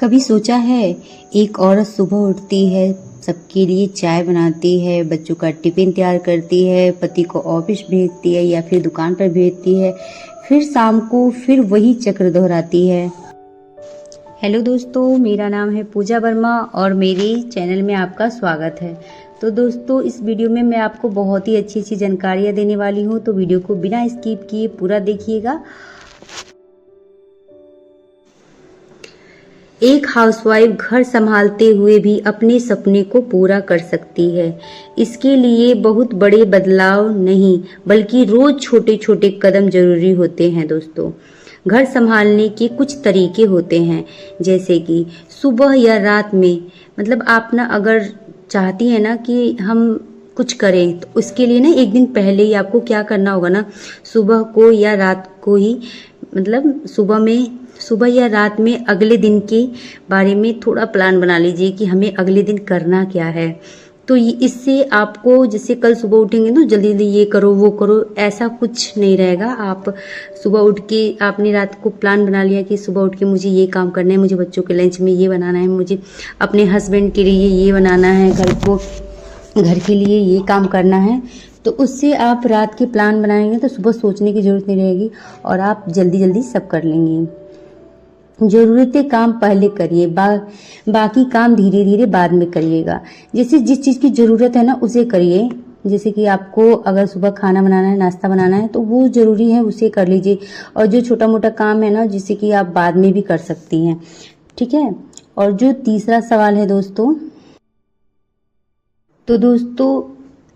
कभी सोचा है, एक औरत सुबह उठती है, सबके लिए चाय बनाती है, बच्चों का टिफिन तैयार करती है, पति को ऑफिस भेजती है या फिर दुकान पर भेजती है, फिर शाम को फिर वही चक्र दोहराती है। हेलो दोस्तों, मेरा नाम है पूजा वर्मा और मेरे चैनल में आपका स्वागत है। तो दोस्तों, इस वीडियो में मैं आपको बहुत ही अच्छी अच्छी जानकारियाँ देने वाली हूँ, तो वीडियो को बिना स्किप किए पूरा देखिएगा। एक हाउसवाइफ घर संभालते हुए भी अपने सपने को पूरा कर सकती है। इसके लिए बहुत बड़े बदलाव नहीं, बल्कि रोज छोटे छोटे कदम जरूरी होते हैं। दोस्तों, घर संभालने के कुछ तरीके होते हैं, जैसे कि सुबह या रात में, मतलब आप ना अगर चाहती है ना कि हम कुछ करें, तो उसके लिए ना एक दिन पहले ही आपको क्या करना होगा ना, सुबह को या रात को ही, मतलब सुबह या रात में अगले दिन के बारे में थोड़ा प्लान बना लीजिए कि हमें अगले दिन करना क्या है। तो इससे आपको, जैसे कल सुबह उठेंगे तो जल्दी जल्दी ये करो वो करो, ऐसा कुछ नहीं रहेगा। आप सुबह उठ के आपने रात को प्लान बना लिया कि सुबह उठ के मुझे ये काम करना है, मुझे बच्चों के लंच में ये बनाना है, मुझे अपने हस्बैंड के लिए ये बनाना है, घर के लिए ये काम करना है। तो उससे आप रात के प्लान बनाएंगे तो सुबह सोचने की जरूरत नहीं रहेगी और आप जल्दी जल्दी सब कर लेंगे। जरूरते काम पहले करिए, बाकी काम धीरे धीरे बाद में करिएगा। जैसे जिस चीज़ की ज़रूरत है ना उसे करिए। जैसे कि आपको अगर सुबह खाना बनाना है, नाश्ता बनाना है, तो वो ज़रूरी है, उसे कर लीजिए। और जो छोटा मोटा काम है ना, जिसे कि आप बाद में भी कर सकती हैं, ठीक है। और जो तीसरा सवाल है दोस्तों, तो दोस्तों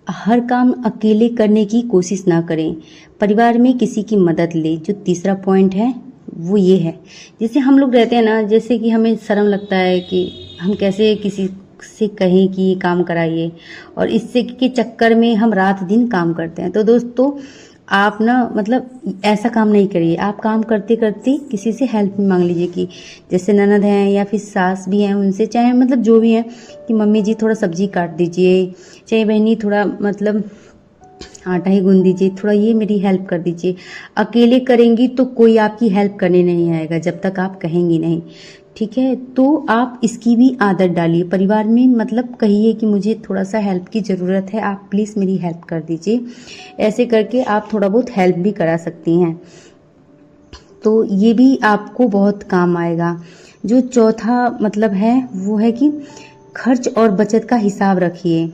हर काम अकेले करने की कोशिश ना करें, परिवार में किसी की मदद ले। जो तीसरा पॉइंट है वो ये है, जैसे हम लोग रहते हैं ना, जैसे कि हमें शर्म लगता है कि हम कैसे किसी से कहें कि ये काम कराइए, और इससे के चक्कर में हम रात दिन काम करते हैं। तो दोस्तों आप ना, मतलब ऐसा काम नहीं करिए। आप काम करते करते किसी से हेल्प मांग लीजिए, कि जैसे ननद हैं या फिर सास भी हैं, उनसे, चाहे मतलब जो भी हैं, कि मम्मी जी थोड़ा सब्जी काट दीजिए, चाहे बहनी थोड़ा मतलब आटा ही गूंद दीजिए, थोड़ा ये मेरी हेल्प कर दीजिए। अकेले करेंगी तो कोई आपकी हेल्प करने नहीं आएगा जब तक आप कहेंगी नहीं, ठीक है। तो आप इसकी भी आदत डालिए, परिवार में मतलब कहिए कि मुझे थोड़ा सा हेल्प की ज़रूरत है, आप प्लीज़ मेरी हेल्प कर दीजिए। ऐसे करके आप थोड़ा बहुत हेल्प भी करा सकती हैं, तो ये भी आपको बहुत काम आएगा। जो चौथा मतलब है वो है कि खर्च और बचत का हिसाब रखिए।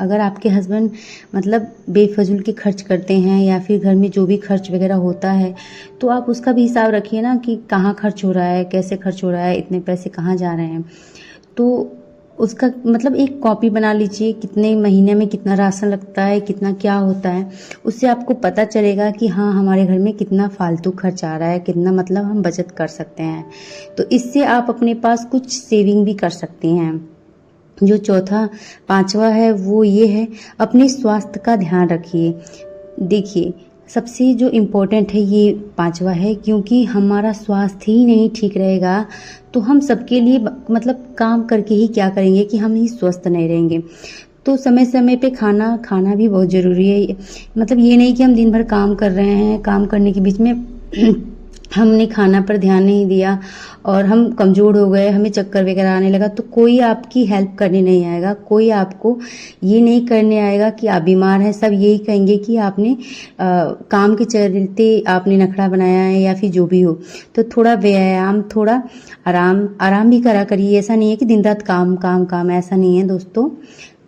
अगर आपके हस्बैंड मतलब बेफजूल के खर्च करते हैं या फिर घर में जो भी खर्च वगैरह होता है, तो आप उसका भी हिसाब रखिए ना, कि कहाँ खर्च हो रहा है, कैसे खर्च हो रहा है, इतने पैसे कहाँ जा रहे हैं। तो उसका मतलब एक कॉपी बना लीजिए, कितने महीने में कितना राशन लगता है, कितना क्या होता है। उससे आपको पता चलेगा कि हाँ, हमारे घर में कितना फालतू खर्च आ रहा है, कितना मतलब हम बचत कर सकते हैं। तो इससे आप अपने पास कुछ सेविंग भी कर सकती हैं। जो पांचवा है वो ये है, अपने स्वास्थ्य का ध्यान रखिए। देखिए, सबसे जो इम्पोर्टेंट है ये पांचवा है, क्योंकि हमारा स्वास्थ्य ही नहीं ठीक रहेगा तो हम सबके लिए मतलब काम करके ही क्या करेंगे, कि हम ही स्वस्थ नहीं रहेंगे। तो समय समय पे खाना भी बहुत ज़रूरी है। मतलब ये नहीं कि हम दिन भर काम कर रहे हैं, काम करने के बीच में हमने खाना पर ध्यान नहीं दिया और हम कमज़ोर हो गए, हमें चक्कर वगैरह आने लगा, तो कोई आपकी हेल्प करने नहीं आएगा, कोई आपको ये नहीं करने आएगा कि आप बीमार हैं। सब यही कहेंगे कि आपने काम के चलते आपने नखरा बनाया है या फिर जो भी हो। तो थोड़ा व्यायाम, थोड़ा आराम भी करा करिए। ऐसा नहीं है कि दिन रात काम काम काम, ऐसा नहीं है दोस्तों।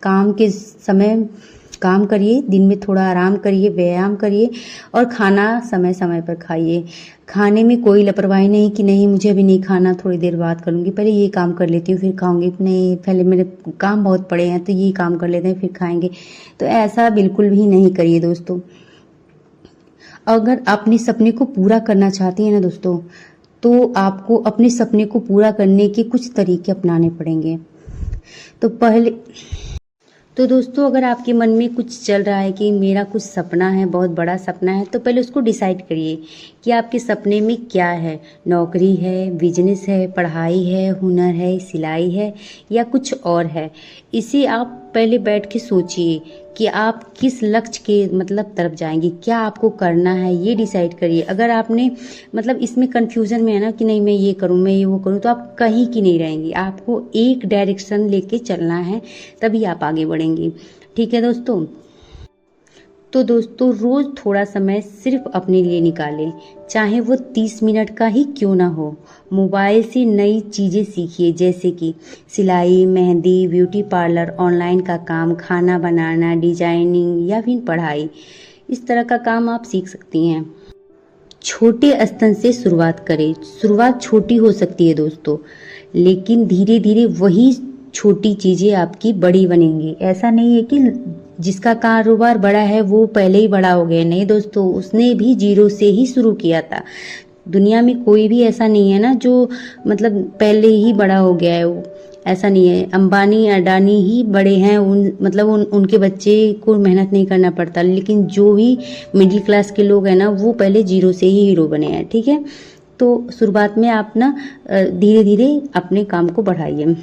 काम के समय काम करिए, दिन में थोड़ा आराम करिए, व्यायाम करिए और खाना समय समय पर खाइए। खाने में कोई लापरवाही नहीं कि नहीं मुझे अभी नहीं खाना, थोड़ी देर बाद कर लूँगी, पहले ये काम कर लेती हूँ फिर खाऊंगी, नहीं पहले मेरे काम बहुत पड़े हैं तो ये काम कर लेते हैं फिर खाएंगे। तो ऐसा बिल्कुल भी नहीं करिए दोस्तों। अगर अपने सपने को पूरा करना चाहती हैं ना दोस्तों, तो आपको अपने सपने को पूरा करने के कुछ तरीके अपनाने पड़ेंगे। तो दोस्तों, अगर आपके मन में कुछ चल रहा है कि मेरा कुछ सपना है, बहुत बड़ा सपना है, तो पहले उसको डिसाइड करिए कि आपके सपने में क्या है। नौकरी है, बिजनेस है, पढ़ाई है, हुनर है, सिलाई है या कुछ और है। इसे आप पहले बैठ के सोचिए कि आप किस लक्ष्य के मतलब तरफ जाएंगे, क्या आपको करना है ये डिसाइड करिए। अगर आपने मतलब इसमें कंफ्यूजन में है ना कि नहीं मैं ये करूँ मैं ये वो करूँ, तो आप कहीं की नहीं रहेंगी। आपको एक डायरेक्शन लेके चलना है, तभी आप आगे बढ़ेंगे। ठीक है दोस्तों। तो दोस्तों रोज थोड़ा समय सिर्फ अपने लिए निकालें, चाहे वो 30 मिनट का ही क्यों ना हो। मोबाइल से नई चीज़ें सीखिए, जैसे कि सिलाई, मेहंदी, ब्यूटी पार्लर, ऑनलाइन का काम, खाना बनाना, डिजाइनिंग या फिर पढ़ाई। इस तरह का काम आप सीख सकती हैं। छोटे स्तर से शुरुआत करें। शुरुआत छोटी हो सकती है दोस्तों, लेकिन धीरे धीरे वही छोटी चीज़ें आपकी बड़ी बनेंगी। ऐसा नहीं है कि जिसका कारोबार बड़ा है वो पहले ही बड़ा हो गया, नहीं दोस्तों, उसने भी जीरो से ही शुरू किया था। दुनिया में कोई भी ऐसा नहीं है ना जो मतलब पहले ही बड़ा हो गया है। वो ऐसा नहीं है। अंबानी अडानी ही बड़े हैं, उनके बच्चे को मेहनत नहीं करना पड़ता, लेकिन जो भी मिडिल क्लास के लोग हैं ना वो पहले जीरो से ही हीरो बने हैं। ठीक है। तो शुरुआत में आप ना धीरे धीरे अपने काम को बढ़ाइए।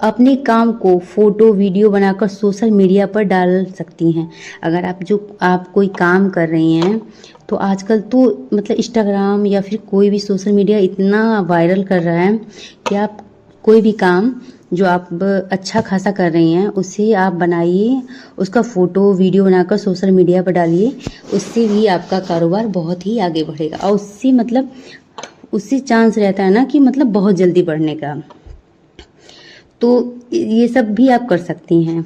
अपने काम को फोटो वीडियो बनाकर सोशल मीडिया पर डाल सकती हैं। अगर आप कोई काम कर रही हैं तो आजकल तो मतलब इंस्टाग्राम या फिर कोई भी सोशल मीडिया इतना वायरल कर रहा है कि आप कोई भी काम जो आप अच्छा खासा कर रही हैं उसे आप बनाइए, उसका फ़ोटो वीडियो बनाकर सोशल मीडिया पर डालिए। उससे भी आपका कारोबार बहुत ही आगे बढ़ेगा और उससे चांस रहता है ना कि मतलब बहुत जल्दी बढ़ने का। तो ये सब भी आप कर सकती हैं।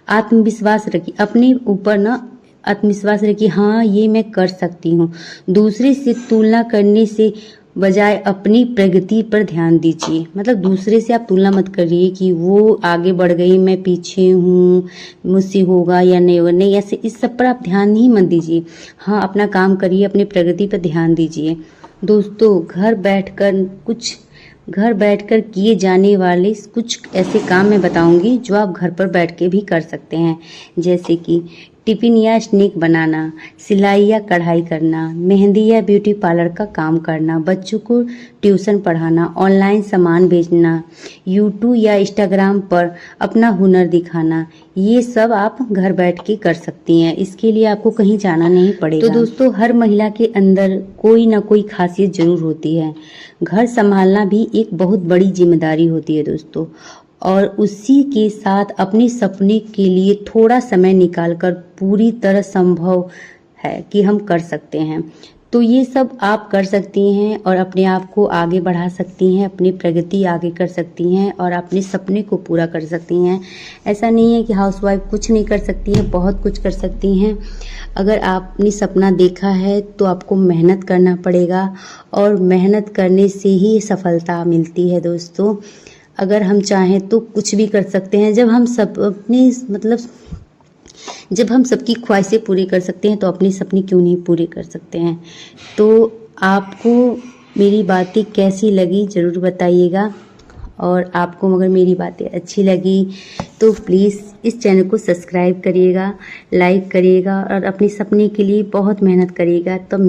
आत्मविश्वास रखिए, अपने ऊपर ना आत्मविश्वास रखिए, हाँ ये मैं कर सकती हूँ। दूसरे से तुलना करने से बजाय अपनी प्रगति पर ध्यान दीजिए। मतलब दूसरे से आप तुलना मत करिए कि वो आगे बढ़ गई मैं पीछे हूँ, मुझसे होगा या नहीं होगा, नहीं ऐसे इस सब पर आप ध्यान ही मत दीजिए। हाँ अपना काम करिए, अपनी प्रगति पर ध्यान दीजिए। दोस्तों घर बैठकर किए जाने वाले कुछ ऐसे काम मैं बताऊंगी जो आप घर पर बैठ के भी कर सकते हैं, जैसे कि टिफिन या स्नैक बनाना, सिलाई या कढ़ाई करना, मेहंदी या ब्यूटी पार्लर का काम करना, बच्चों को ट्यूशन पढ़ाना, ऑनलाइन सामान बेचना, यूट्यूब या इंस्टाग्राम पर अपना हुनर दिखाना। ये सब आप घर बैठ के कर सकती हैं। इसके लिए आपको कहीं जाना नहीं पड़ेगा। तो दोस्तों हर महिला के अंदर कोई ना कोई खासियत जरूर होती है। घर संभालना भी एक बहुत बड़ी जिम्मेदारी होती है दोस्तों, और उसी के साथ अपने सपने के लिए थोड़ा समय निकालकर पूरी तरह संभव है कि हम कर सकते हैं। तो ये सब आप कर सकती हैं और अपने आप को आगे बढ़ा सकती हैं, अपनी प्रगति आगे कर सकती हैं और अपने सपने को पूरा कर सकती हैं। ऐसा नहीं है कि हाउसवाइफ कुछ नहीं कर सकती है, बहुत कुछ कर सकती हैं। अगर आपने सपना देखा है तो आपको मेहनत करना पड़ेगा और मेहनत करने से ही सफलता मिलती है दोस्तों। अगर हम चाहें तो कुछ भी कर सकते हैं। जब हम सबकी ख्वाहिशें पूरी कर सकते हैं तो अपने सपने क्यों नहीं पूरे कर सकते हैं। तो आपको मेरी बातें कैसी लगी ज़रूर बताइएगा, और आपको अगर मेरी बातें अच्छी लगी तो प्लीज़ इस चैनल को सब्सक्राइब करिएगा, लाइक करिएगा और अपने सपने के लिए बहुत मेहनत करिएगा। तब